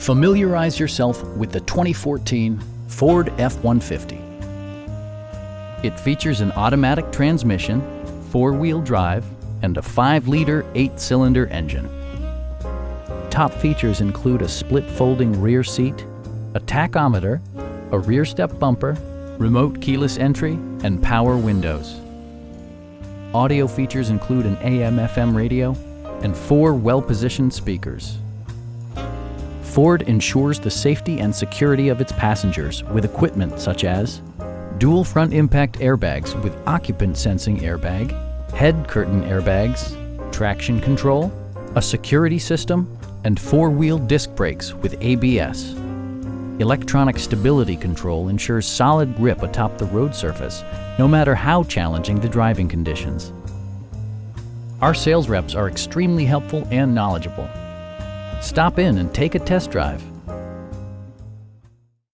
Familiarize yourself with the 2014 Ford F-150. It features an automatic transmission, four-wheel drive, and a 5-liter 8-cylinder engine. Top features include a split folding rear seat, a tachometer, a rear step bumper, remote keyless entry, and power windows. Audio features include an AM/FM radio and 4 well-positioned speakers. Ford ensures the safety and security of its passengers with equipment such as dual front impact airbags with occupant sensing airbag, head curtain airbags, traction control, a security system, and 4-wheel disc brakes with ABS. Electronic stability control ensures solid grip atop the road surface, no matter how challenging the driving conditions. Our sales reps are extremely helpful and knowledgeable. Stop in and take a test drive.